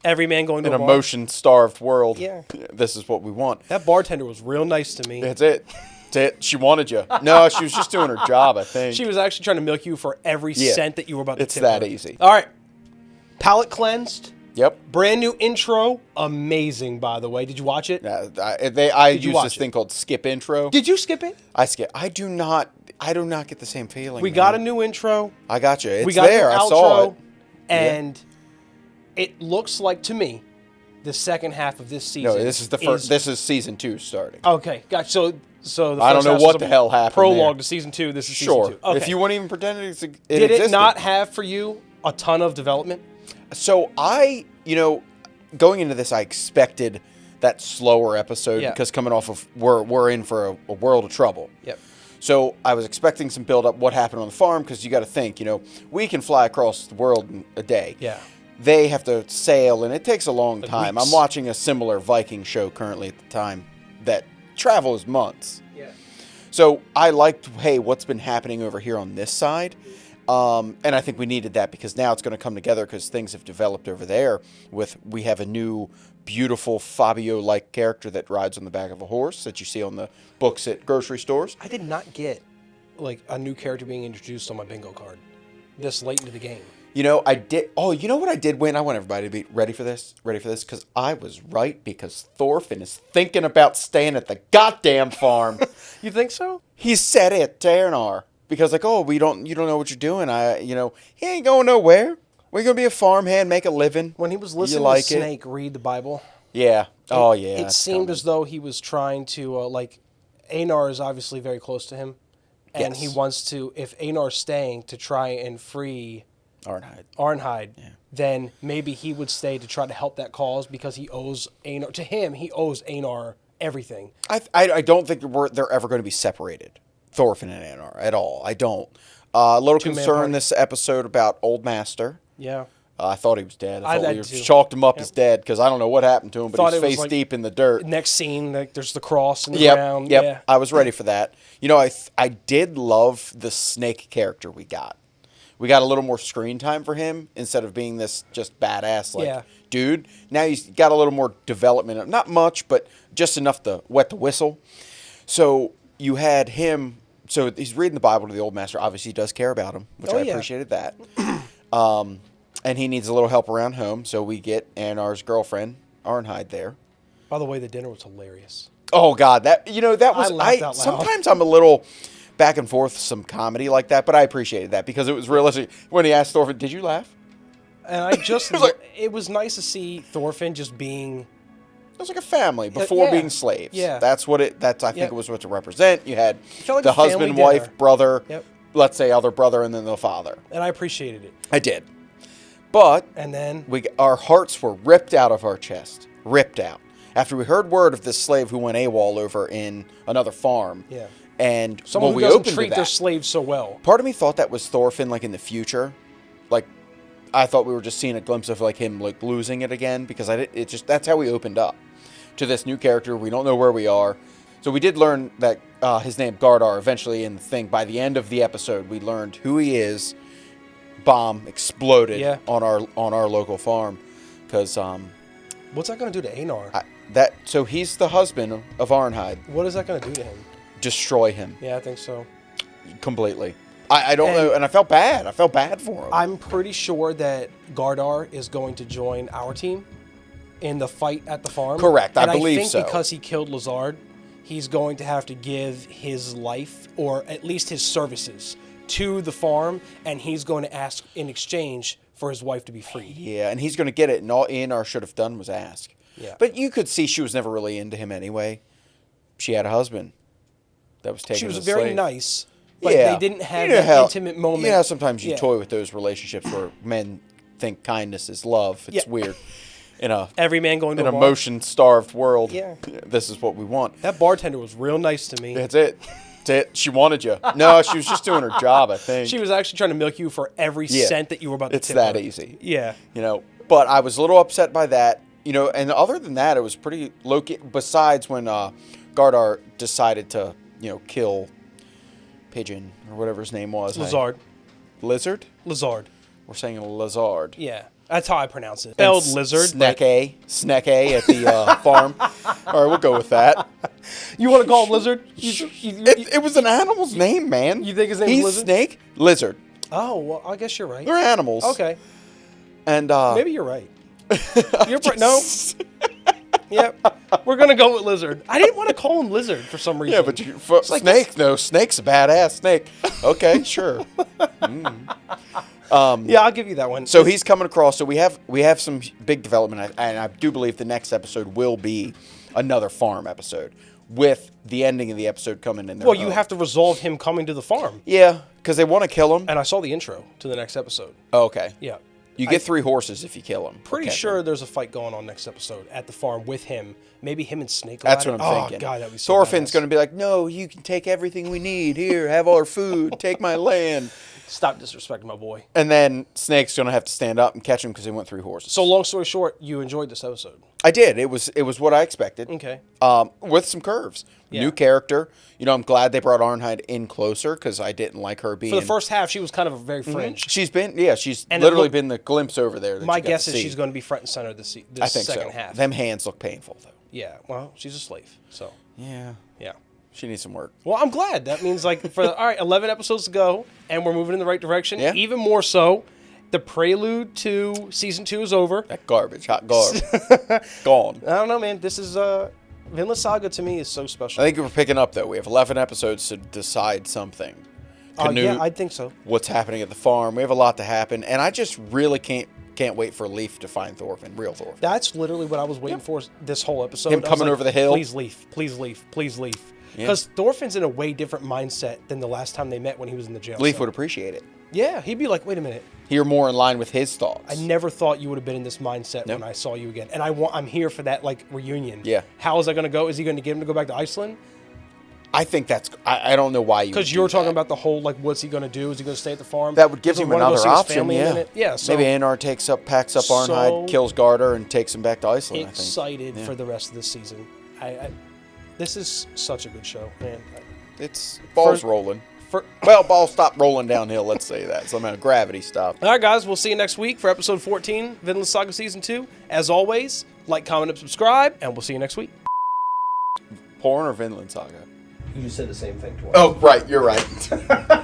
Every man going to In a a bar. motion-starved world, Yeah. this is what we want. That bartender was real nice to me. That's it. That's it. She wanted you. No, she was just doing her job, I think. She was actually trying to milk you for every Yeah. cent that you were about to It's tip that her. easy. All right. Palate cleansed. Yep. Brand new intro. Amazing, by the way. Did you watch it? I you use watch this it? thing called skip intro. Did you skip it? I skip. I do not get the same feeling. We man. got a new intro. I got you. It's We got there. a new I outro. saw it. And it looks like, to me, the second half of this season. No, this is the first. This is season 2 starting. Okay, gotcha. So the I don't first know half what was the a hell happened Prologue there. to season 2. This is Sure. season 2. Okay. If you wouldn't even pretend it Did existed. it not have for you a ton of development? So going into this, I expected that slower episode Yeah. because coming off of we're in for a world of trouble. Yep. So I was expecting some build up. What happened on the farm? Because you got to think, we can fly across the world in a day. Yeah. They have to sail, and it takes a long time. weeks. I'm watching a similar Viking show currently at the time that travel is months. Yeah. So I liked, hey, what's been happening over here on this side? And I think we needed that because now it's going to come together because things have developed over there. We have a new, beautiful Fabio-like character that rides on the back of a horse that you see on the books at grocery stores. I did not get a new character being introduced on my bingo card this late into the game. I did. Oh, you know what I did win? I want everybody to be ready for this. Because I was right. Because Thorfinn is thinking about staying at the goddamn farm. You think so? He said it to Einar. Because you don't know what you're doing. He ain't going nowhere. We're gonna be a farmhand, make a living. When he was You listening like to it? Snake read the Bible, Yeah. Oh yeah. it that's seemed coming. as though he was trying to Einar is obviously very close to him, and he Yes. wants to, if Einar's staying to try and free Arnheid. then maybe he would stay to try to help that cause because he owes Einar, to him, he owes Einar everything. I don't think they're ever going to be separated, Thorfinn and Einar, at all. I don't. A little Two-man concern party. this episode about Old Master. Yeah. I thought he was dead. I I thought did we too. chalked him up as dead because I don't know what happened to him, but Thought he's it was face like- deep in the dirt. Next scene, there's the cross in the Yep, ground. yep. Yeah. I was ready for that. I did love the Snake character we got. We got a little more screen time for him instead of being this just badass Yeah. dude. Now he's got a little more development. Not much, but just enough to wet the whistle. So you had him. So he's reading the Bible to the Old Master. Obviously, he does care about him, which Oh, I yeah. appreciated that. And he needs a little help around home, so we get Einar's girlfriend, Arnheid, there. By the way, the dinner was hilarious. Oh God, that was laughed out loud. sometimes I'm a little back and forth with some comedy like that, but I appreciated that because it was realistic. When he asked Thorfinn, "Did you laugh?" And I just, was like- it was nice to see Thorfinn just being, It was like a family before yeah. being slaves. Yeah. That's what it. That's I think Yep. it was what to represent. You had felt like the a family husband, dinner. wife, brother. Yep. Let's say other brother, and then the father. and I appreciated it. I did, but And then, our hearts were ripped out of our chest, ripped out after we heard word of this slave who went AWOL over in another farm. yeah, And someone when who we doesn't opened to treat their that, slaves so well. part of me thought that was Thorfinn, in the future. I thought we were just seeing a glimpse of him losing it again because that's how we opened up to this new character. We don't know where we are, so we did learn that his name Gardar. Eventually, in the thing, by the end of the episode, we learned who he is. Bomb exploded Yeah. on our local farm because What's that going to do to Einar? so he's the husband of Arnheid. What is that going to do to him? Destroy him Yeah, I think so. completely. I don't And- know, and I felt bad. I felt bad for him. I'm pretty sure that Gardar is going to join our team in the fight at the farm. Correct, I and believe I think so. because he killed Lazard, he's going to have to give his life, or at least his services, to the farm, and he's going to ask in exchange for his wife to be freed. Yeah, and he's going to get it, and all Einar should have done was ask. Yeah. But you could see she was never really into him anyway. She had a husband that was taken She was as a very slave. nice, but Yeah. they didn't have You know that how- intimate moment. Yeah, sometimes you Yeah. toy with those relationships where men think kindness is love. It's Yeah. weird. In a Every man going to in a a bar. motion-starved world, Yeah. this is what we want. That bartender was real nice to me. That's it. That's it. She wanted you. No, she was just doing her job, I think. She was actually trying to milk you for every Yeah. cent that you were about to It's tip that her. easy. Yeah. But I was a little upset by that, and other than that, it was pretty low-key, besides when Gardar decided to, kill Pigeon, or whatever his name was. Lazard. Lizard? Lazard. We're saying Lazard. Yeah. That's how I pronounce it. Spelled lizard. Sneke at the farm. All right, we'll go with that. You want to call him lizard? It was an animal's name, man. You think his name's He's Lizard? Snake, lizard. Oh, well, I guess you're right. They're animals. Okay. And Maybe you're right. You're no. Yep. We're gonna go with lizard. I didn't want to call him lizard for some reason. Yeah, but like snake. No, snake's a badass snake. Okay, sure. Yeah, I'll give you that one. So he's coming across. So we have some big development, and I do believe the next episode will be another farm episode with the ending of the episode coming in there. Well, you have to resolve him coming to the farm. Yeah, because they want to kill him. And I saw the intro to the next episode. Oh, okay. Yeah. You get 3 horses if you kill him. Pretty Okay. sure there's a fight going on next episode at the farm with him. Maybe him and Snake. That's what I'm thinking. Oh god, that'd be so Thorfinn's badass. going to be like, "No, you can take everything we need. Here, have all our food. Take my land." Stop disrespecting my boy. And then Snake's going to have to stand up and catch him because he went 3 horses. So long story short, you enjoyed this episode. I did. It was what I expected. Okay. With some curves. Yeah. New character. You know, I'm glad they brought Arnheid in closer because I didn't like her being. For the first half, she was kind of very fringe. She's And it literally looked- been the glimpse over there. That My you got guess to is see. she's going to be front and center this I think second so. half. Them hands look painful though. Yeah. Well, she's a slave. So Yeah. yeah. She needs some work. Well, I'm glad. That means like for all right, 11 episodes to go, and we're moving in the right direction. Yeah. Even more so, the prelude to season 2 is over. That garbage, hot garbage, gone. I don't know, man. This is Vinland Saga to me is so special. I think we're picking up though. We have 11 episodes to decide something. Canute, Yeah, I think so. what's happening at the farm. We have a lot to happen, and I just really can't wait for Leif to find Thorfinn, real Thorfinn. That's literally what I was waiting for this whole episode. Him I was coming like, over the hill. Please leave. Please leave. Please leave. Yeah. Because Thorfinn's in a way different mindset than the last time they met when he was in the jail. Leif cell. would appreciate it. Yeah, he'd be like, wait a minute. You're more in line with his thoughts. I never thought you would have been in this mindset Nope. when I saw you again. And I'm here for that like reunion. Yeah. How is that going to go? Is he going to get him to go back to Iceland? I think that's. I don't know why you. Because you were talking about the whole like, what's he going to do? Is he going to stay at the farm? that would give Does he him wanna go another see his option. family in a Yeah. minute? Yeah. So Maybe Einar packs up Arnheid, kills Garter, and takes him back to Iceland. excited I think. for the rest of this season. This is such a good show, man. It's balls rolling. Well, balls stopped rolling downhill. Let's say that somehow gravity stopped. All right, guys, we'll see you next week for episode 14, Vinland Saga Season 2. As always, like, comment, and subscribe, and we'll see you next week. Porn or Vinland Saga? You said the same thing twice. Oh, right. You're right.